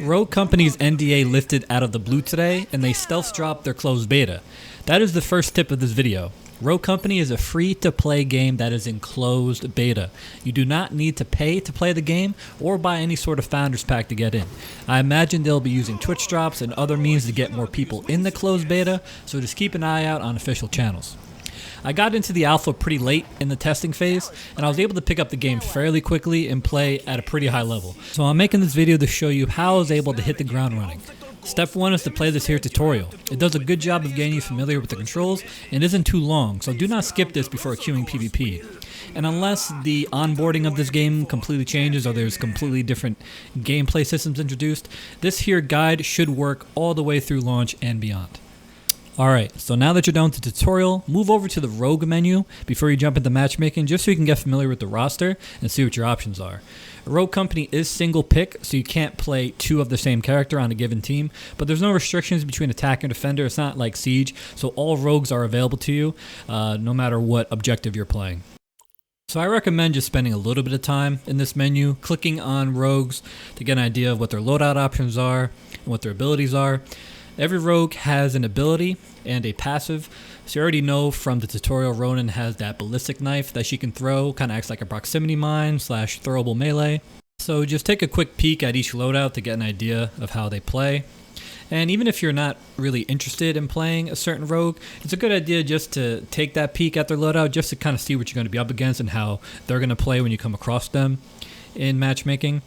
Rogue Company's NDA lifted out of the blue today, and they stealth dropped their closed beta. That is the first tip of this video. Rogue Company is a free-to-play game that is in closed beta. You do not need to pay to play the game or buy any sort of Founders Pack to get in. I imagine they'll be using Twitch drops and other means to get more people in the closed beta, so just keep an eye out on official channels. I got into the alpha pretty late in the testing phase, and I was able to pick up the game fairly quickly and play at a pretty high level. So I'm making this video to show you how I was able to hit the ground running. Step 1 is to play this here tutorial. It does a good job of getting you familiar with the controls and isn't too long, so do not skip this before queuing PvP. And unless the onboarding of this game completely changes or there's completely different gameplay systems introduced, this here guide should work all the way through launch and beyond. Alright, so now that you're done with the tutorial, move over to the Rogue menu before you jump into matchmaking just so you can get familiar with the roster and see what your options are. Rogue Company is single pick, so you can't play two of the same character on a given team, but there's no restrictions between attacker and defender. It's not like Siege, so all rogues are available to you no matter what objective you're playing. So I recommend just spending a little bit of time in this menu, clicking on rogues to get an idea of what their loadout options are and what their abilities are. Every rogue has an ability and a passive, so you already know from the tutorial Ronin has that ballistic knife that she can throw, kind of acts like a proximity mine / throwable melee. So just take a quick peek at each loadout to get an idea of how they play. And even if you're not really interested in playing a certain rogue, it's a good idea just to take that peek at their loadout just to kind of see what you're going to be up against and how they're going to play when you come across them in matchmaking.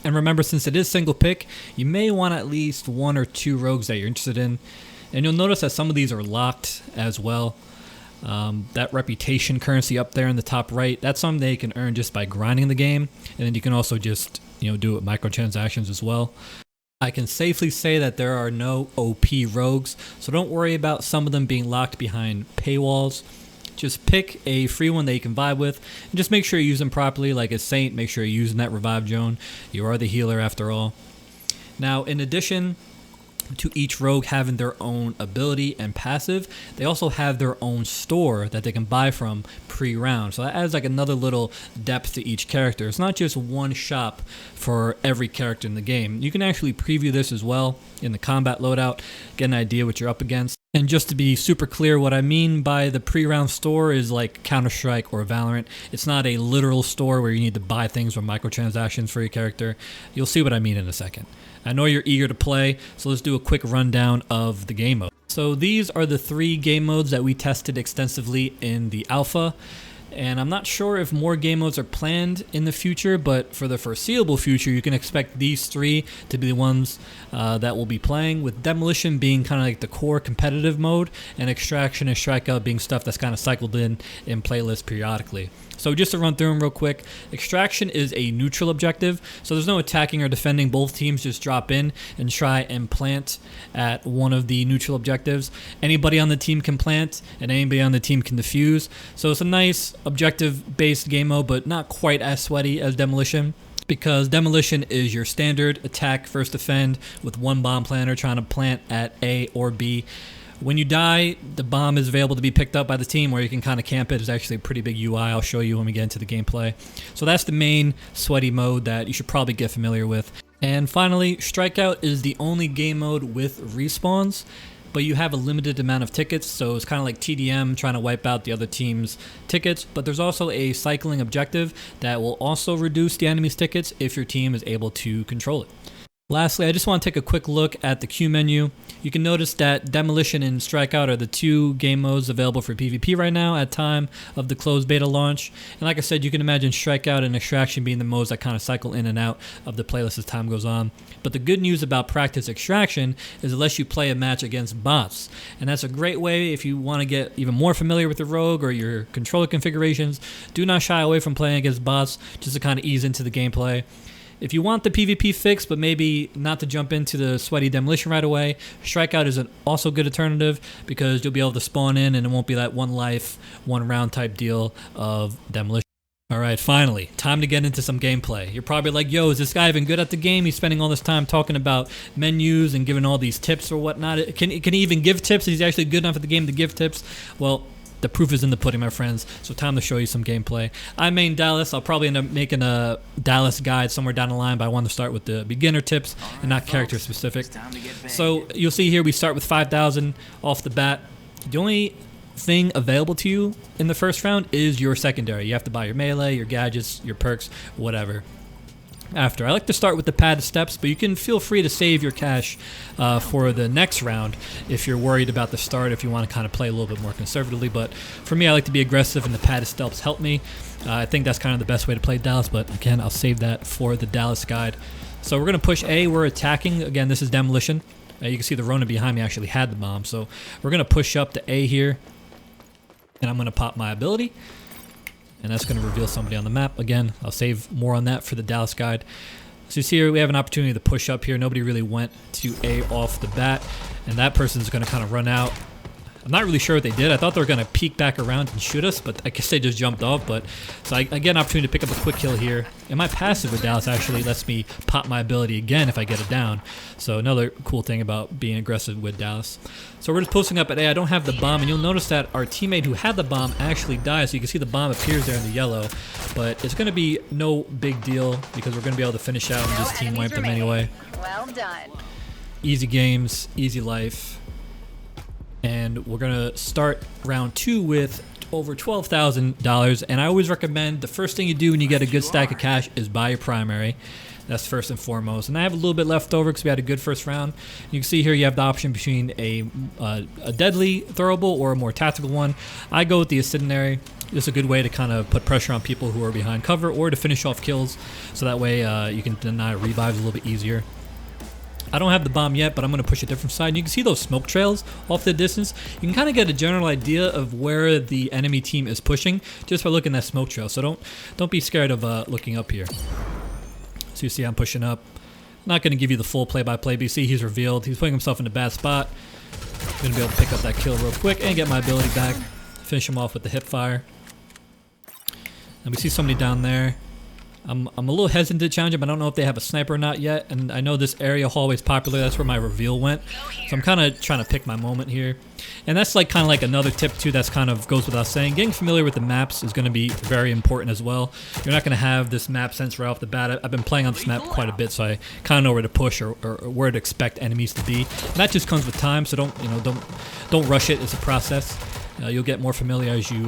And remember, since it is single pick, you may want at least 1 or 2 rogues that you're interested in. And you'll notice that some of these are locked as well. That reputation currency up there in the top right, that's something they can earn just by grinding the game. And then you can also just, do it with microtransactions as well. I can safely say that there are no OP rogues, so don't worry about some of them being locked behind paywalls. Just pick a free one that you can vibe with, and just make sure you use them properly. Like a Saint, make sure you're using that revive zone. You are the healer after all. Now, in addition to each rogue having their own ability and passive, they also have their own store that they can buy from pre-round. So that adds like another little depth to each character. It's not just one shop for every character in the game. You can actually preview this as well in the combat loadout, get an idea what you're up against. And just to be super clear, what I mean by the pre-round store is like Counter-Strike or Valorant. It's not a literal store where you need to buy things or microtransactions for your character. You'll see what I mean in a second. I know you're eager to play, so let's do a quick rundown of the game mode. So these are the 3 game modes that we tested extensively in the alpha. And I'm not sure if more game modes are planned in the future, but for the foreseeable future, you can expect these 3 to be the ones that we'll be playing, with Demolition being kind of like the core competitive mode, and Extraction and Strikeout being stuff that's kind of cycled in playlists periodically. So just to run through them real quick, Extraction is a neutral objective, so there's no attacking or defending. Both teams just drop in and try and plant at one of the neutral objectives. Anybody on the team can plant, and anybody on the team can defuse. So it's a nice objective-based game mode, but not quite as sweaty as Demolition, because Demolition is your standard attack, first defend, with 1 bomb planter trying to plant at A or B. When you die, the bomb is available to be picked up by the team, where you can kind of camp it. It's actually a pretty big UI. I'll show you when we get into the gameplay. So that's the main sweaty mode that you should probably get familiar with. And finally, Strikeout is the only game mode with respawns, but you have a limited amount of tickets, so it's kind of like TDM trying to wipe out the other team's tickets. But there's also a cycling objective that will also reduce the enemy's tickets if your team is able to control it. Lastly, I just want to take a quick look at the queue menu. You can notice that Demolition and Strikeout are the 2 game modes available for PvP right now at time of the closed beta launch. And like I said, you can imagine Strikeout and Extraction being the modes that kind of cycle in and out of the playlist as time goes on. But the good news about Practice Extraction is it lets you play a match against bots. And that's a great way if you want to get even more familiar with the rogue or your controller configurations. Do not shy away from playing against bots just to kind of ease into the gameplay. If you want the PvP fix, but maybe not to jump into the sweaty Demolition right away, Strikeout is an also good alternative, because you'll be able to spawn in and it won't be that 1 life, 1 round type deal of Demolition. Alright, finally, time to get into some gameplay. You're probably like, yo, is this guy even good at the game? He's spending all this time talking about menus and giving all these tips or whatnot. Can he even give tips? He's actually good enough at the game to give tips? Well, the proof is in the pudding, my friends. So time to show you some gameplay. I main Dallas. I'll probably end up making a Dallas guide somewhere down the line, but I want to start with the beginner tips and not character specific. So you'll see here we start with 5,000 off the bat. The only thing available to you in the first round is your secondary. You have to buy your melee, your gadgets, your perks, whatever. After, I like to start with the padded steps, but you can feel free to save your cash for the next round if you're worried about the start, if you want to kind of play a little bit more conservatively. But for me, I like to be aggressive, and the padded steps help me. I think that's kind of the best way to play Dallas, but again, I'll save that for the Dallas guide. So we're going to push A. We're attacking. Again, this is Demolition. You can see the Ronin behind me actually had the bomb, so we're going to push up to A here, and I'm going to pop my ability. And that's going to reveal somebody on the map. Again, I'll save more on that for the Dallas guide. So you see here, we have an opportunity to push up here. Nobody really went to A off the bat. And that person's going to kind of run out. I'm not really sure what they did. I thought they were going to peek back around and shoot us, but I guess they just jumped off. But so I get an opportunity to pick up a quick kill here. And my passive with Dallas actually lets me pop my ability again if I get it down. So another cool thing about being aggressive with Dallas. So we're just posting up at A. I don't have the bomb, and you'll notice that our teammate who had the bomb actually died. So you can see the bomb appears there in the yellow. But it's going to be no big deal because we're going to be able to finish out and just team wipe them anyway. Well done. Easy games, easy life. And we're going to start round 2 with over $12,000. And I always recommend the first thing you do when you get a good stack of cash is buy your primary. That's first and foremost. And I have a little bit left over because we had a good first round. You can see here you have the option between a deadly throwable or a more tactical one. I go with the Incendiary. This is a good way to kind of put pressure on people who are behind cover or to finish off kills. So that way you can deny revives a little bit easier. I don't have the bomb yet, but I'm going to push a different side. You can see those smoke trails off the distance. You can kind of get a general idea of where the enemy team is pushing just by looking at that smoke trail. So don't be scared of looking up here. So you see I'm pushing up. Not going to give you the full play-by-play, but you see he's revealed. He's putting himself in a bad spot. I'm going to be able to pick up that kill real quick and get my ability back. Finish him off with the hip fire. And we see somebody down there. I'm a little hesitant to challenge him. I don't know if they have a sniper or not yet, and I know this area hallway is popular. That's where my reveal went. So I'm kind of trying to pick my moment here. And that's like kind of like another tip too that's kind of goes without saying. Getting familiar with the maps is going to be very important as well. You're not going to have this map sense right off the bat. I've been playing on this map quite a bit, so I kind of know where to push or where to expect enemies to be. And that just comes with time, so don't rush it. It's a process. You'll get more familiar as you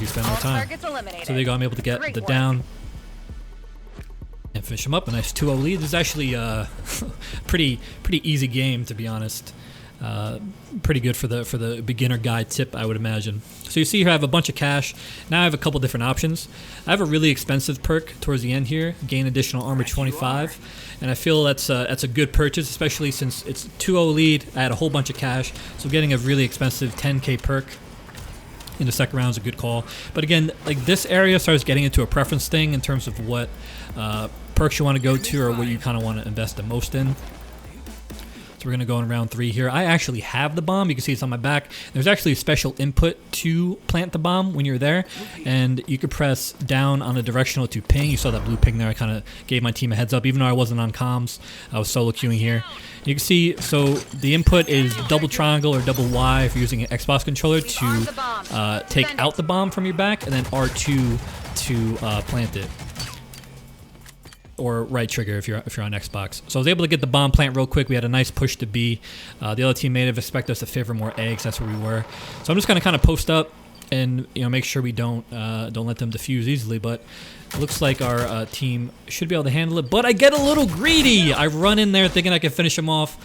spend more time. So there you go. I'm able to get the down and finish him up. A nice 2-0 lead. This is actually a pretty easy game, to be honest. Pretty good for the beginner guide tip, I would imagine. So you see here I have a bunch of cash. Now I have a couple different options. I have a really expensive perk towards the end here, gain additional armor 25, and I feel that's a good purchase, especially since it's 2-0 lead. I had a whole bunch of cash, so getting a really expensive 10k perk in the second round is a good call. But again, like this area starts getting into a preference thing in terms of what perks you want to go to or what you kind of want to invest the most in. So we're going to go in round 3 here. I actually have the bomb. You can see it's on my back. There's actually a special input to plant the bomb when you're there, and you could press down on the directional to ping. You saw that blue ping there. I kind of gave my team a heads up. Even though I wasn't on comms, I was solo queuing here. You can see, so the input is double triangle or double Y if you're using an Xbox controller to take out the bomb from your back, and then R2 to plant it. Or right trigger if you're on Xbox. So I was able to get the bomb plant real quick. We had a nice push to B. The other team may have expected us to favor more eggs. That's where we were. So I'm just gonna kind of post up and make sure we don't let them defuse easily. But it looks like our team should be able to handle it. But I get a little greedy. I run in there thinking I can finish him off.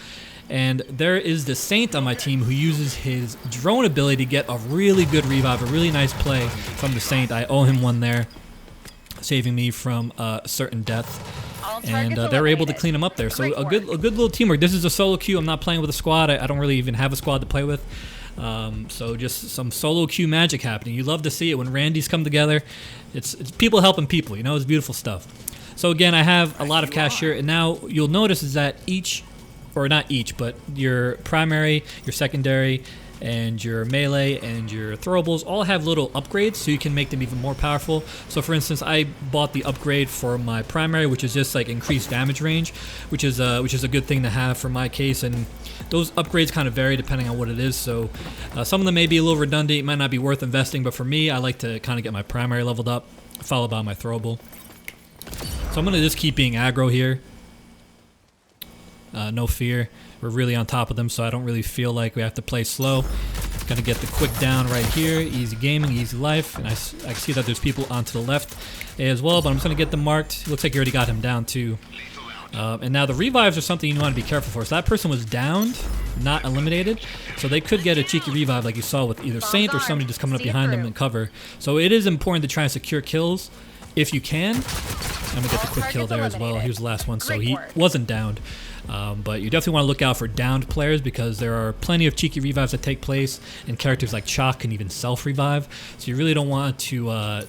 And there is the Saint on my team who uses his drone ability to get a really good revive, a really nice play from the Saint. I owe him one there, saving me from certain death, and they were able to clean him up there. So a good little teamwork. This is a solo queue. I'm not playing with a squad. I don't really even have a squad to play with. So just some solo queue magic happening. You love to see it when Randy's come together. It's people helping people. It's beautiful stuff. So again, I have a lot of cash here, and now you'll notice is that each, or not each, but your primary, your secondary, and your melee and your throwables all have little upgrades, so you can make them even more powerful. So for instance, I bought the upgrade for my primary, which is just like increased damage range, which is a good thing to have for my case. And those upgrades kind of vary depending on what it is. So some of them may be a little redundant, it might not be worth investing, but for me, I like to kind of get my primary leveled up, followed by my throwable. So I'm gonna just keep being aggro here. No fear. We're really on top of them, so I don't really feel like we have to play slow. Gonna get the quick down right here. Easy gaming, easy life. And I see that there's people onto the left as well, but I'm just gonna get them marked. Looks like you already got him down too. And now the revives are something you want to be careful for. So that person was downed, not eliminated. So they could get a cheeky revive like you saw with either Saint or somebody just coming up behind them in cover. So it is important to try and secure kills if you can. I'm gonna get the quick kill there as well. He was the last one, so he wasn't downed. But you definitely want to look out for downed players because there are plenty of cheeky revives that take place, and characters like Chalk can even self-revive. So you really don't want to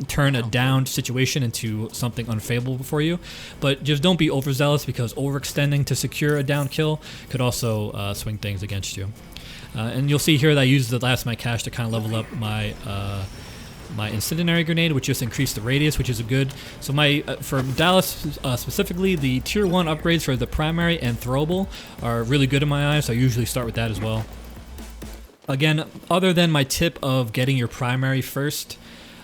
turn a downed situation into something unfavorable for you. But just don't be overzealous, because overextending to secure a down kill could also swing things against you. And you'll see here that I used the last of my cash to kind of level up my my incendiary grenade, which just increased the radius, which is a good. So my for Dallas specifically, the tier 1 upgrades for the primary and throwable are really good in my eyes, so I usually start with that as well. Again, other than my tip of getting your primary first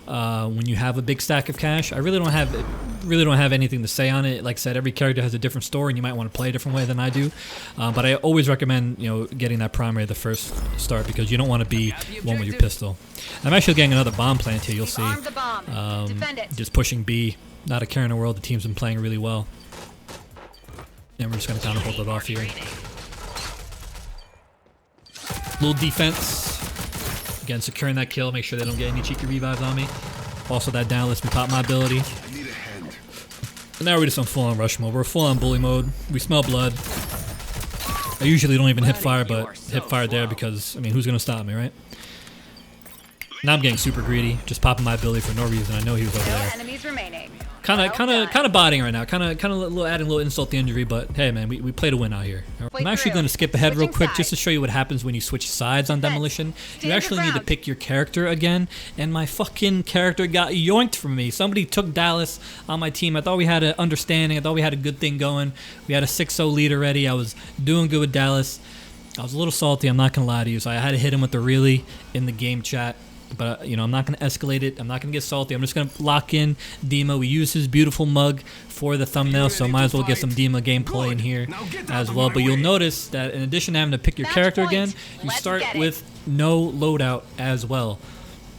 when you have a big stack of cash, I really don't have anything to say on it. Like I said, every character has a different story, and you might want to play a different way than I do. But I always recommend, you know, getting that primary the first start, because you don't want to be one with your pistol. I'm actually getting another bomb plant here. You'll see. Just pushing B, not a care in the world. The team's been playing really well, and we're just gonna kind of hold it off here. Little defense. Again, securing that kill, make sure they don't get any cheeky revives on me. Also, that down lets me pop my ability. And now we're just on full-on rush mode. We're full-on bully mode. We smell blood. I usually don't even hip fire, but hip fire there because, I mean, who's going to stop me, right? Now I'm getting super greedy, just popping my ability for no reason. I know he was over there. Kind of botting right now. Kind of adding a little insult to injury, but hey, man, we play to win out here. I'm actually going to skip ahead real quick just to show you what happens when you switch sides on Demolition. You actually need to pick your character again, and my fucking character got yoinked from me. Somebody took Dallas on my team. I thought we had an understanding. I thought we had a good thing going. We had a 6-0 lead already. I was doing good with Dallas. I was a little salty, I'm not going to lie to you, so I had to hit him with the really in the game chat. But, you know, I'm not going to escalate it. I'm not going to get salty. I'm just going to lock in Dima. We use his beautiful mug for the thumbnail, so might as well get some Dima gameplay in here as well. But you'll notice that in addition to having to pick your character again, you start with no loadout as well.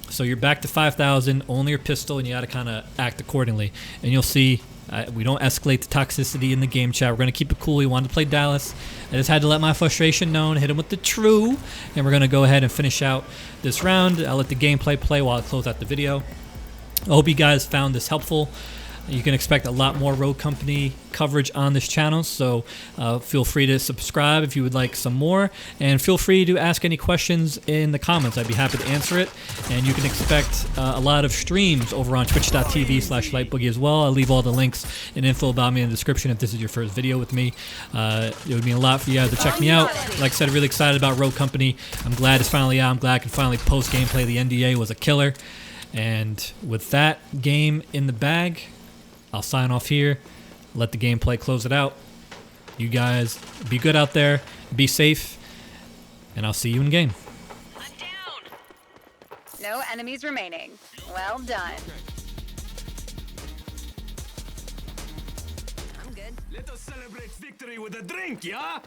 So you're back to 5,000, only your pistol, and you got to kind of act accordingly. And you'll see we don't escalate the toxicity in the game chat. We're going to keep it cool. We wanted to play Dallas. I just had to let my frustration known, hit him with the true, and we're going to go ahead and finish out this round. I'll let the gameplay play while I close out the video. I hope you guys found this helpful. You can expect a lot more Rogue Company coverage on this channel, so feel free to subscribe if you would like some more, and feel free to ask any questions in the comments. I'd be happy to answer it, and you can expect a lot of streams over on twitch.tv/lightboogie as well. I'll leave all the links and info about me in the description if this is your first video with me. It would mean a lot for you guys to check me out. Like I said, really excited about Rogue Company. I'm glad it's finally out. I'm glad I can finally post gameplay. The NDA was a killer, and with that game in the bag, I'll sign off here, let the gameplay close it out. You guys be good out there, be safe, and I'll see you in game. I'm down. No enemies remaining. Well done. I'm good. Let us celebrate victory with a drink, yeah?